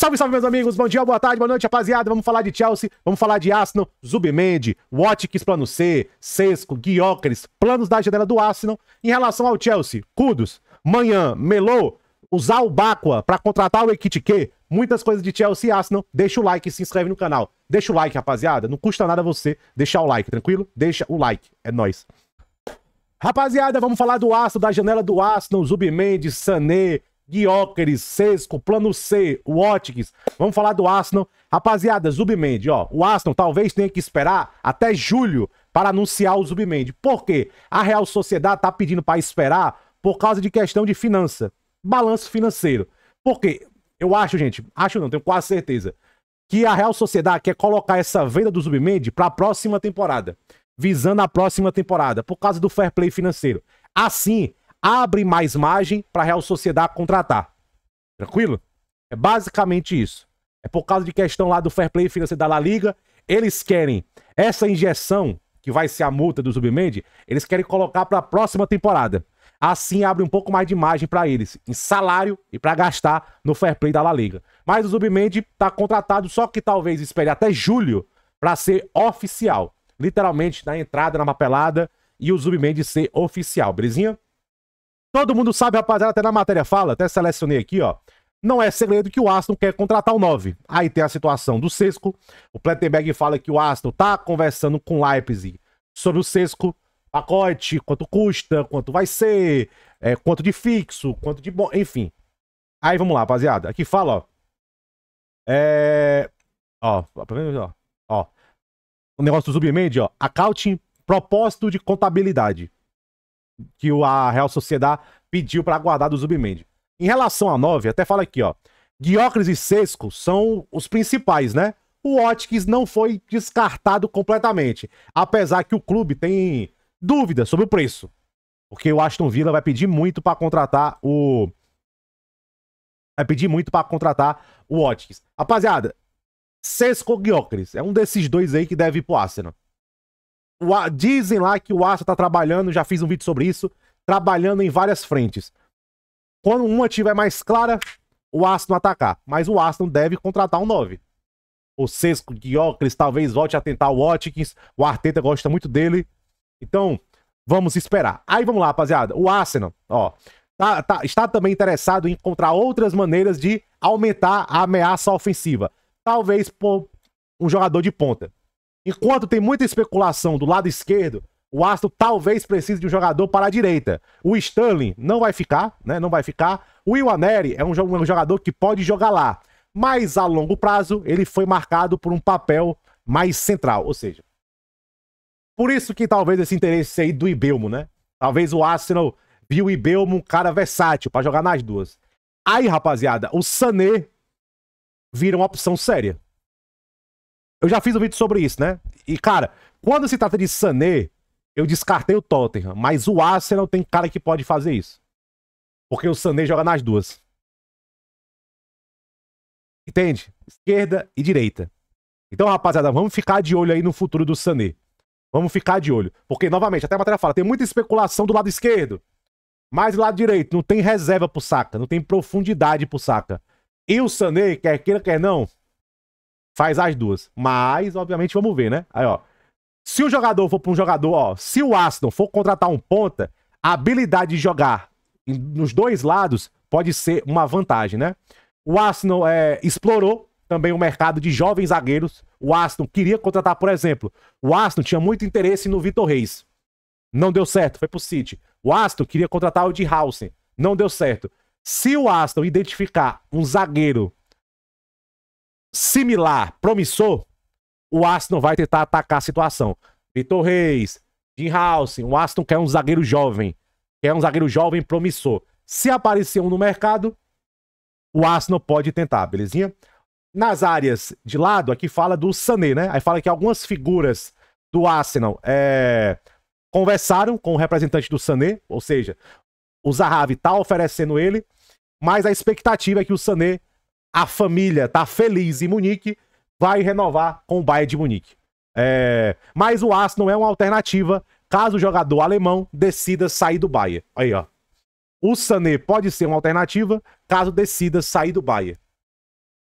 Salve, salve, meus amigos. Bom dia, boa tarde, boa noite, rapaziada. Vamos falar de Chelsea, vamos falar de Arsenal, Zubimendi, Watkins, plano C, Sesco, Gyökeres, planos da janela do Arsenal. Em relação ao Chelsea, Kudus, Manhã, Melô, usar o Bakwa pra contratar o Ekitike, muitas coisas de Chelsea e Arsenal. Deixa o like e se inscreve no canal. Deixa o like, rapaziada. Não custa nada você deixar o like, tranquilo? Deixa o like, é nóis. Rapaziada, vamos falar do Arsenal, da janela do Arsenal, Zubimendi, Sané, Gyökeres, Sesco, plano C, Watkins. Vamos falar do Arsenal. Rapaziada, Zubimendi, ó. O Arsenal talvez tenha que esperar até julho para anunciar o Zubimendi. Por quê? A Real Sociedade tá pedindo para esperar por causa de questão de finança. Balanço financeiro. Por quê? Eu acho, gente, acho não, tenho quase certeza, que a Real Sociedade quer colocar essa venda do Zubimendi para a próxima temporada. Visando a próxima temporada, por causa do fair play financeiro. Assim, abre mais margem para a Real Sociedade contratar. Tranquilo? É basicamente isso. É por causa de questão lá do fair play financeiro da La Liga. Eles querem essa injeção, que vai ser a multa do Zubimendi, eles querem colocar para a próxima temporada. Assim abre um pouco mais de margem para eles, em salário e para gastar no fair play da La Liga. Mas o Zubimendi está contratado, só que talvez espere até julho para ser oficial. Literalmente na entrada, na papelada, e o Zubimendi ser oficial, belezinha? Todo mundo sabe, rapaziada, até na matéria fala, até selecionei aqui, ó. Não é segredo que o Arsenal quer contratar o 9. Aí tem a situação do Sesco. O Plettenberg fala que o Arsenal tá conversando com o Leipzig sobre o Sesco. Pacote, quanto custa, quanto vai ser, quanto de fixo, quanto de bom, enfim. Aí vamos lá, rapaziada. Aqui fala, ó. O negócio do Zubimendi, ó. Accounting, propósito de contabilidade. Que a Real Sociedade pediu para guardar do Zubimendi. Em relação a 9, até fala aqui, ó. Gyökeres e Sesco são os principais, né? O Watkins não foi descartado completamente. Apesar que o clube tem dúvida sobre o preço. Porque o Aston Villa vai pedir muito para contratar o... Watkins. Rapaziada, Sesco ou Gyökeres, é um desses dois aí que deve ir pro Arsenal. Dizem lá que o Arsenal tá trabalhando, já fiz um vídeo sobre isso, trabalhando em várias frentes. Quando uma tiver mais clara, o Arsenal atacar. Mas o Arsenal deve contratar um 9. O Sesco, Gyökeres, talvez volte a tentar o Watkins. O Arteta gosta muito dele. Então, vamos esperar. Aí vamos lá, rapaziada. O Arsenal, ó, está também interessado em encontrar outras maneiras de aumentar a ameaça ofensiva. Talvez por um jogador de ponta. Enquanto tem muita especulação do lado esquerdo, o Arsenal talvez precise de um jogador para a direita. O Sterling não vai ficar, né? Não vai ficar. O Nwaneri é um jogador que pode jogar lá. Mas a longo prazo, ele foi marcado por um papel mais central. Ou seja, por isso que talvez esse interesse aí do Mbeumo, né? Talvez o Arsenal viu o Mbeumo um cara versátil para jogar nas duas. Aí, rapaziada, o Sané vira uma opção séria. Eu já fiz um vídeo sobre isso, né? E, cara, quando se trata de Sané, eu descartei o Tottenham, mas o Arsenal tem cara que pode fazer isso. Porque o Sané joga nas duas. Entende? Esquerda e direita. Então, rapaziada, vamos ficar de olho aí no futuro do Sané. Vamos ficar de olho. Porque, novamente, até a matéria fala, tem muita especulação do lado esquerdo. Mas do lado direito, não tem reserva pro Saka. Não tem profundidade pro Saka. E o Sané, quer queira, quer não, faz as duas. Mas, obviamente, vamos ver, né? Aí, ó. Se o jogador for para um jogador, ó. Se o Arsenal for contratar um ponta, a habilidade de jogar nos dois lados pode ser uma vantagem, né? O Arsenal explorou também o mercado de jovens zagueiros. O Arsenal queria contratar, por exemplo, o Arsenal tinha muito interesse no Vitor Reis. Não deu certo, foi pro City. O Arsenal queria contratar o de Hausen. Não deu certo. Se o Arsenal identificar um zagueiro similar, promissor, o Arsenal vai tentar atacar a situação. Vitor Reis, Jim Hausen, o Arsenal quer um zagueiro jovem. Quer um zagueiro jovem promissor. Se aparecer um no mercado, o Arsenal pode tentar, belezinha? Nas áreas de lado, aqui fala do Sané, né? Aí fala que algumas figuras do Arsenal conversaram com o representante do Sané, ou seja, o Zahavi tá oferecendo ele, mas a expectativa é que o Sané, a família tá feliz em Munique, vai renovar com o Bayern de Munique. Mas o Arsenal é uma alternativa caso o jogador alemão decida sair do Bayern. Aí, ó. O Sané pode ser uma alternativa caso decida sair do Bayern.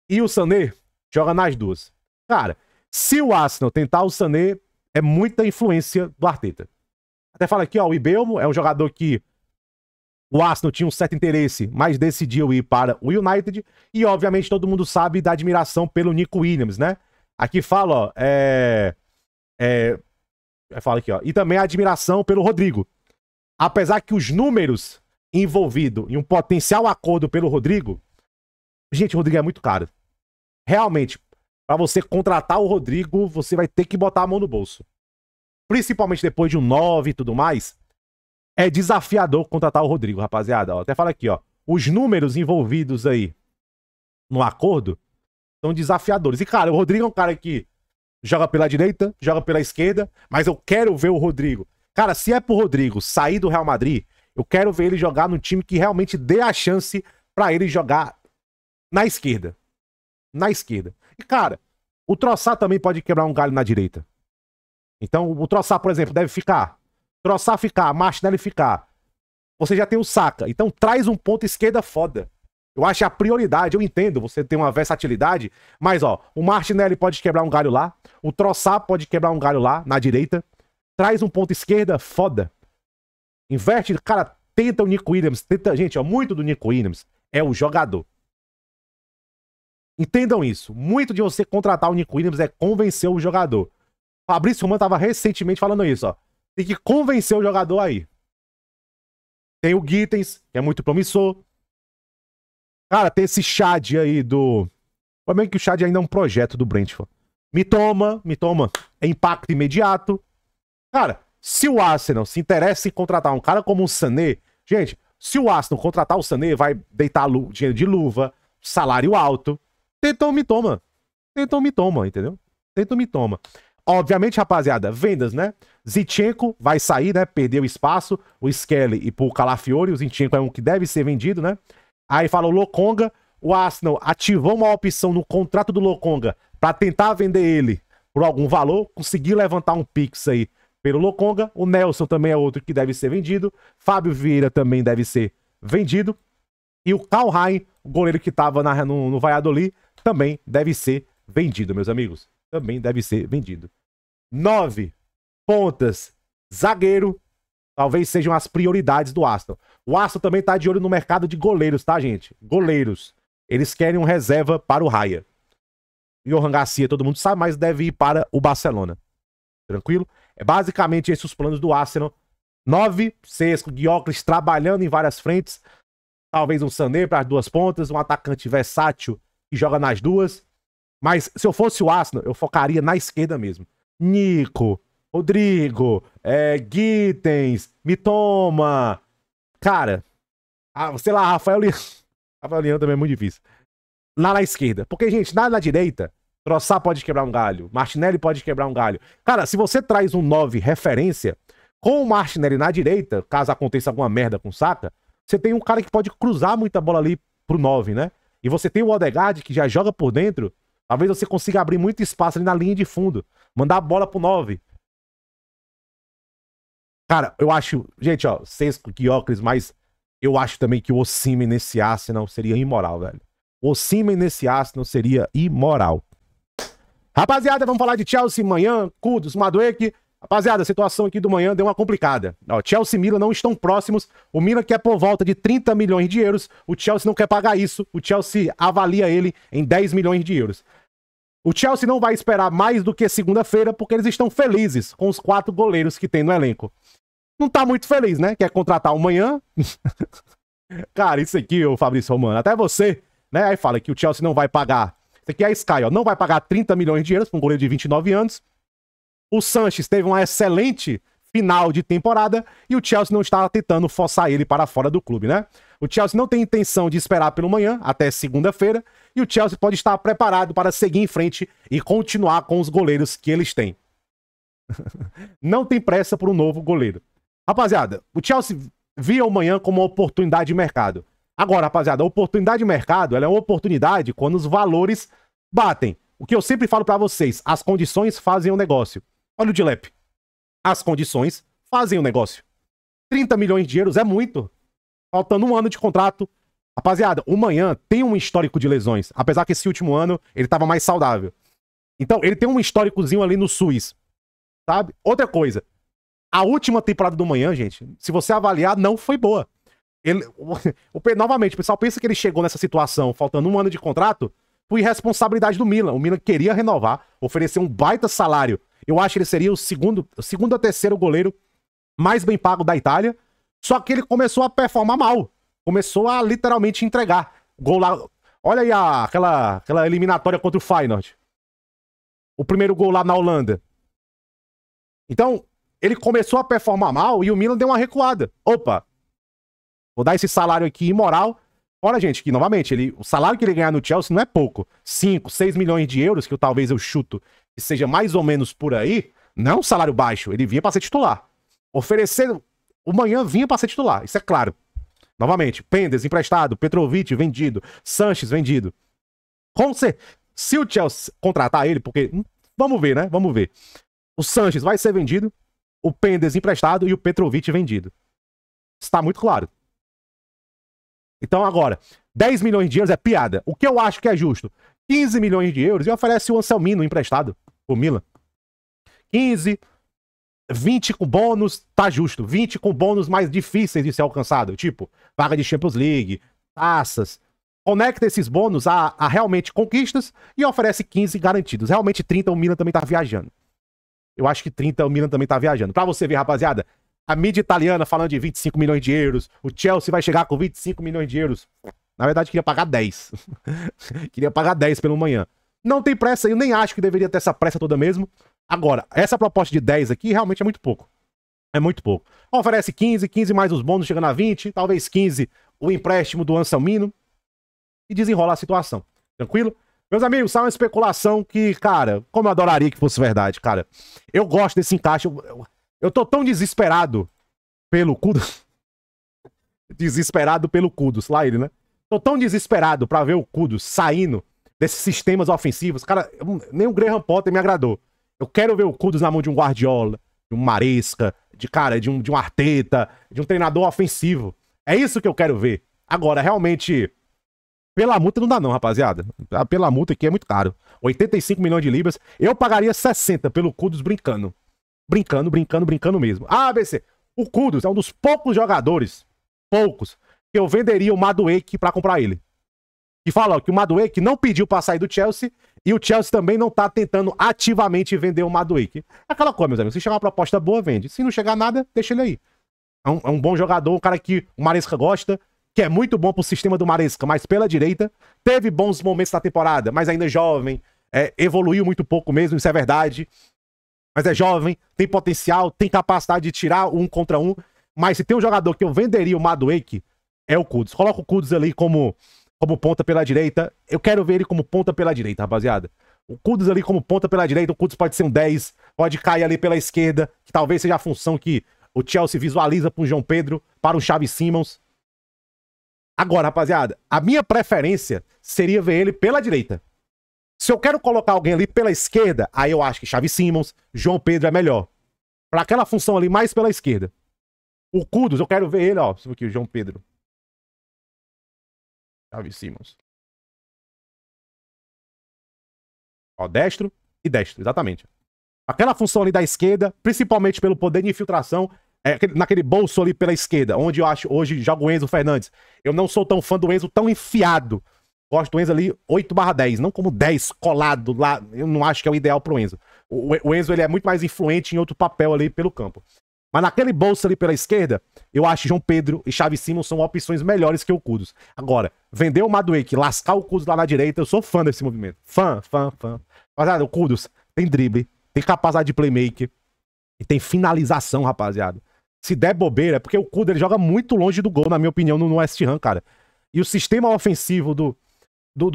e o Sané joga nas duas. Cara, se o Arsenal tentar o Sané, é muita influência do Arteta. Até fala aqui, ó, o Mbeumo é um jogador que o Arsenal tinha um certo interesse, mas decidiu ir para o United. E, obviamente, todo mundo sabe da admiração pelo Nico Williams, né? Aqui fala, ó, fala aqui, ó. E também a admiração pelo Rodrigo. Apesar que os números envolvidos em um potencial acordo pelo Rodrigo... Gente, o Rodrigo é muito caro. Realmente, para você contratar o Rodrigo, você vai ter que botar a mão no bolso. Principalmente depois de um 9 e tudo mais. É desafiador contratar o Rodrigo, rapaziada. Ó, até fala aqui, ó. Os números envolvidos aí no acordo são desafiadores. E, cara, o Rodrigo é um cara que joga pela direita, joga pela esquerda, mas eu quero ver o Rodrigo. Cara, se é pro Rodrigo sair do Real Madrid, eu quero ver ele jogar num time que realmente dê a chance pra ele jogar na esquerda. Na esquerda. E, cara, o Trossard também pode quebrar um galho na direita. Então, o Trossard, por exemplo, deve ficar. Trossard ficar, Martinelli ficar. Você já tem o Saka. Então, traz um ponto esquerda foda. Eu acho a prioridade, eu entendo, você tem uma versatilidade, mas, ó, o Martinelli pode quebrar um galho lá, o Trossard pode quebrar um galho lá, na direita. Traz um ponto esquerda foda. Inverte, cara, tenta o Nico Williams. Tenta, gente, ó, muito do Nico Williams é o jogador. Entendam isso. Muito de você contratar o Nico Williams é convencer o jogador. Fabrício Romano tava recentemente falando isso, ó. Tem que convencer o jogador aí. Tem o Gittens, que é muito promissor. Cara, tem esse Chad aí do... Foi bem que o Chad ainda é um projeto do Brentford. Mitoma é impacto imediato. Cara, se o Arsenal se interessa em contratar um cara como o Sané... Gente, se o Arsenal contratar o Sané, vai deitar dinheiro de luva, salário alto. Tentou Mitoma, entendeu? Tentou Mitoma. Obviamente, rapaziada, vendas, né? Zinchenko vai sair, né? Perdeu espaço. O Skelly e pro Calafiori. O Zinchenko é um que deve ser vendido, né? Aí fala o Lokonga. O Arsenal ativou uma opção no contrato do Lokonga pra tentar vender ele por algum valor. Conseguiu levantar um pix aí pelo Lokonga. O Nelson também é outro que deve ser vendido. Fábio Vieira também deve ser vendido. E o Kalhain, o goleiro que tava no Valladolid, também deve ser vendido, meus amigos. Também deve ser vendido. 9 pontas, zagueiro, talvez sejam as prioridades do Arsenal. O Arsenal também tá de olho no mercado de goleiros, tá, gente? Goleiros. Eles querem um reserva para o Raya. Johan Garcia, todo mundo sabe, mas deve ir para o Barcelona. Tranquilo? É basicamente esses os planos do Arsenal. 9, Sesco, Gyökeres trabalhando em várias frentes. Talvez um Sané para as duas pontas, um atacante versátil que joga nas duas. Mas se eu fosse o Arsenal, eu focaria na esquerda mesmo. Nico, Rodrigo, Gittens, Mitoma. Cara, sei lá, Rafael Leão também é muito difícil. Lá na esquerda. Porque, gente, na direita, Trossard pode quebrar um galho, Martinelli pode quebrar um galho. Cara, se você traz um 9 referência, com o Martinelli na direita, caso aconteça alguma merda com o Saka, você tem um cara que pode cruzar muita bola ali pro 9, né? E você tem o Odegaard, que já joga por dentro. Talvez você consiga abrir muito espaço ali na linha de fundo. Mandar a bola pro 9. Cara, eu acho... Gente, ó, Sesco, Gyökeres, mas eu acho também que o Osimhen nesse Arsenal seria imoral, velho. O Osimhen nesse Arsenal seria imoral. Rapaziada, vamos falar de Chelsea amanhã. Kudus, Madueke. Rapaziada, a situação aqui do manhã deu uma complicada. Ó, Chelsea e Milan não estão próximos. O Milan quer por volta de 30 milhões de euros. O Chelsea não quer pagar isso. O Chelsea avalia ele em 10 milhões de euros. O Chelsea não vai esperar mais do que segunda-feira, porque eles estão felizes com os 4 goleiros que tem no elenco. Não tá muito feliz, né? Quer contratar amanhã? Cara, isso aqui, ô Fabrício Romano, até você, né? Aí fala que o Chelsea não vai pagar. Isso aqui é a Sky, ó. Não vai pagar 30 milhões de euros para um goleiro de 29 anos. O Sanches teve uma excelente final de temporada e o Chelsea não está tentando forçar ele para fora do clube, né? O Chelsea não tem intenção de esperar pelo manhã, até segunda-feira, e o Chelsea pode estar preparado para seguir em frente e continuar com os goleiros que eles têm. Não tem pressa por um novo goleiro. Rapaziada, o Chelsea via o manhã como uma oportunidade de mercado. Agora, rapaziada, a oportunidade de mercado ela é uma oportunidade quando os valores batem. O que eu sempre falo para vocês, as condições fazem o negócio. Olha o Dilep. As condições fazem o negócio. 30 milhões de euros é muito. Faltando um ano de contrato. Rapaziada, o Manhã tem um histórico de lesões, apesar que esse último ano ele tava mais saudável. Então, ele tem um históricozinho ali no SUS, sabe? Outra coisa, a última temporada do Manhã, gente, se você avaliar, não foi boa. Novamente, o pessoal pensa que ele chegou nessa situação, faltando um ano de contrato, por irresponsabilidade do Milan. O Milan queria renovar, oferecer um baita salário. Eu acho que ele seria o segundo ou terceiro goleiro mais bem pago da Itália, só que ele começou a performar mal. Começou a literalmente entregar. Gol lá. Olha aí aquela eliminatória contra o Feyenoord. O primeiro gol lá na Holanda. Então, ele começou a performar mal e o Milan deu uma recuada. Opa, vou dar esse salário aqui imoral. Olha, gente, que novamente, o salário que ele ganhar no Chelsea não é pouco. 5, 6 milhões de euros, que talvez eu chuto que seja mais ou menos por aí, não é um salário baixo. Ele vinha para ser titular. Oferecendo, o Manhã vinha para ser titular, isso é claro. Novamente, Pendes emprestado, Petrovic vendido, Sanches vendido. Se o Chelsea contratar ele, porque vamos ver, né? Vamos ver. O Sanches vai ser vendido, o Pendes emprestado e o Petrovic vendido. Está muito claro. Então agora, 10 milhões de euros é piada. O que eu acho que é justo? 15 milhões de euros e oferece o Anselmino emprestado pro Milan. 15, 20 com bônus, tá justo. 20 com bônus mais difíceis de ser alcançado. Tipo, vaga de Champions League, taças. Conecta esses bônus a realmente conquistas e oferece 15 garantidos. Realmente 30 o Milan também tá viajando. Eu acho que 30 o Milan também tá viajando. Pra você ver, rapaziada, a mídia italiana falando de 25 milhões de euros. O Chelsea vai chegar com 25 milhões de euros. Na verdade, queria pagar 10. Queria pagar 10 pelo Manhã. Não tem pressa, eu nem acho que deveria ter essa pressa toda mesmo. Agora, essa proposta de 10 aqui realmente é muito pouco. É muito pouco. Oferece 15, 15 mais os bônus chegando a 20, talvez 15 o empréstimo do Anselmino e desenrola a situação. Tranquilo? Meus amigos, sabe uma especulação que, cara, como eu adoraria que fosse verdade, cara. Eu gosto desse encaixe. Eu tô tão desesperado pelo Kudus. Desesperado pelo Kudus, lá ele, né? Tô tão desesperado pra ver o Kudus saindo desses sistemas ofensivos. Cara, nem o Graham Potter me agradou. Eu quero ver o Kudus na mão de um Guardiola, de um Maresca, de um Arteta, de um treinador ofensivo. É isso que eu quero ver. Agora, realmente, pela multa não dá não, rapaziada. Pela multa aqui é muito caro. 85 milhões de libras. Eu pagaria 60 pelo Kudus brincando. Brincando mesmo. Ah, ABC, o Kudus é um dos poucos jogadores, que eu venderia o Madueke pra comprar ele. E fala, ó, que o Madueke não pediu pra sair do Chelsea e o Chelsea também não tá tentando ativamente vender o Madueke. Aquela coisa, meus amigos, se chegar uma proposta boa, vende. Se não chegar nada, deixa ele aí. É um bom jogador, um cara que o Maresca gosta, que é muito bom pro sistema do Maresca, mas pela direita, teve bons momentos na temporada, mas ainda é jovem, evoluiu muito pouco mesmo, isso é verdade. Mas é jovem, tem potencial, tem capacidade de tirar um contra um. Mas se tem um jogador que eu venderia o Madueke, é o Kudus. Coloca o Kudus ali como ponta pela direita. Eu quero ver ele como ponta pela direita, rapaziada. O Kudus ali como ponta pela direita. O Kudus pode ser um 10, pode cair ali pela esquerda, que talvez seja a função que o Chelsea visualiza para o João Pedro, para o Xavi Simons. Agora, rapaziada, a minha preferência seria ver ele pela direita. Se eu quero colocar alguém ali pela esquerda, aí eu acho que Xavi Simons, João Pedro é melhor. Para aquela função ali mais pela esquerda. O Kudus, eu quero ver ele, ó. Deixa eu ver aqui, o João Pedro. Xavi Simons. Ó, destro e destro, exatamente. Aquela função ali da esquerda, principalmente pelo poder de infiltração, naquele bolso ali pela esquerda, onde eu acho hoje joga o Enzo Fernandes. Eu não sou tão fã do Enzo tão enfiado. Gosto do Enzo ali 8/10, não como 10 colado lá. Eu não acho que é o ideal pro Enzo. O Enzo ele é muito mais influente em outro papel ali pelo campo. Mas naquele bolso ali pela esquerda, eu acho que João Pedro e Xavi Simons são opções melhores que o Kudus. Agora, vender o Madueke, lascar o Kudus lá na direita, eu sou fã desse movimento. Fã. Rapaziada, o Kudus tem drible, tem capacidade de playmaker e tem finalização, rapaziada. Se der bobeira, é porque o Kudus ele joga muito longe do gol, na minha opinião, no West Ham, cara. E o sistema ofensivo do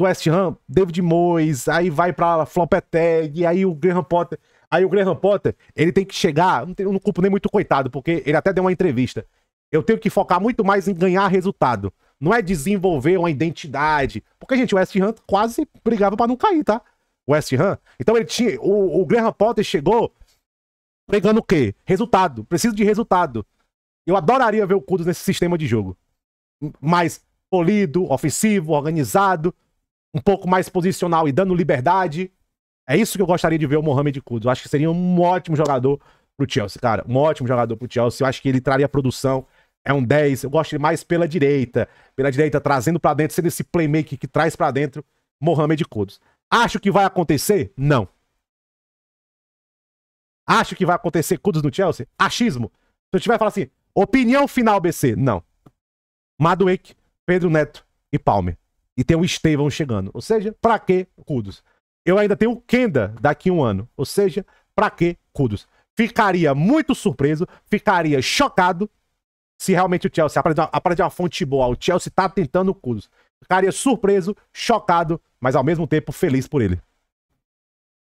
West Ham, David Moyes, aí vai pra Lopetegui, aí o Graham Potter. Aí o Graham Potter, ele tem que chegar, eu não culpo nem muito coitado, porque ele até deu uma entrevista. Eu tenho que focar muito mais em ganhar resultado. Não é desenvolver uma identidade. Porque, gente, o West Ham quase brigava pra não cair, tá? O West Ham. Então ele tinha, o Graham Potter chegou pregando o quê? Resultado. Preciso de resultado. Eu adoraria ver o Kudus nesse sistema de jogo. Mas polido, ofensivo, organizado, um pouco mais posicional e dando liberdade. É isso que eu gostaria de ver o Mohamed Kudus. Eu acho que seria um ótimo jogador pro Chelsea, cara. Um ótimo jogador pro Chelsea. Eu acho que ele traria produção. É um 10. Eu gosto mais pela direita. Pela direita, trazendo pra dentro, sendo esse playmaker que traz pra dentro Mohamed Kudus. Acho que vai acontecer? Não. Acho que vai acontecer Kudus no Chelsea? Achismo. Se eu tiver falar assim, opinião final, BC? Não. Madueke, Pedro Neto e Palmer. E tem o Estevão chegando. Ou seja, pra que Kudus? Eu ainda tenho o Kenda daqui a um ano. Ou seja, pra que Kudus? Ficaria muito surpreso, ficaria chocado se realmente o Chelsea aparecer uma fonte boa. O Chelsea tá tentando o Kudus. Ficaria surpreso, chocado, mas ao mesmo tempo feliz por ele.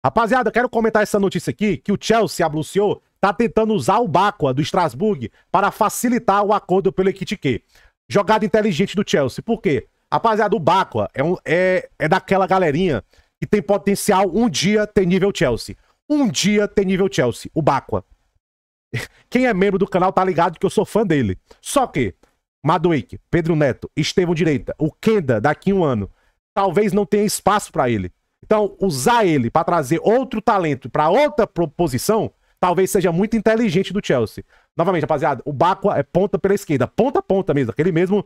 Rapaziada, eu quero comentar essa notícia aqui, que o Chelsea anunciou, tá tentando usar o Bakwa do Strasbourg para facilitar o acordo pelo Ekitike. Jogada inteligente do Chelsea. Por quê? Rapaziada, o Bakwa é daquela galerinha que tem potencial um dia ter nível Chelsea. Um dia ter nível Chelsea. O Bakwa. Quem é membro do canal tá ligado que eu sou fã dele. Só que Madueke, Pedro Neto, Estevão Direita, o Kenda daqui a um ano, talvez não tenha espaço pra ele. Então, usar ele pra trazer outro talento pra outra posição, talvez seja muito inteligente do Chelsea. Novamente, rapaziada, o Bakwa é ponta pela esquerda. Ponta a ponta mesmo. Aquele mesmo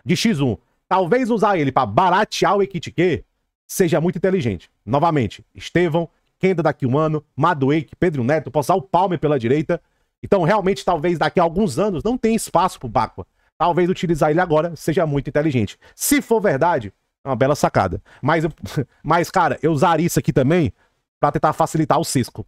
de X1. Talvez usar ele pra baratear o Ekitike seja muito inteligente. Novamente, Estevão, Kenda daqui a um ano, Madueke, Pedro Neto, posso usar o Palmer pela direita. Então, realmente, talvez daqui a alguns anos não tenha espaço pro Bakwa. Talvez utilizar ele agora seja muito inteligente. Se for verdade, é uma bela sacada. Mas cara, eu usaria isso aqui também pra tentar facilitar o Cisco.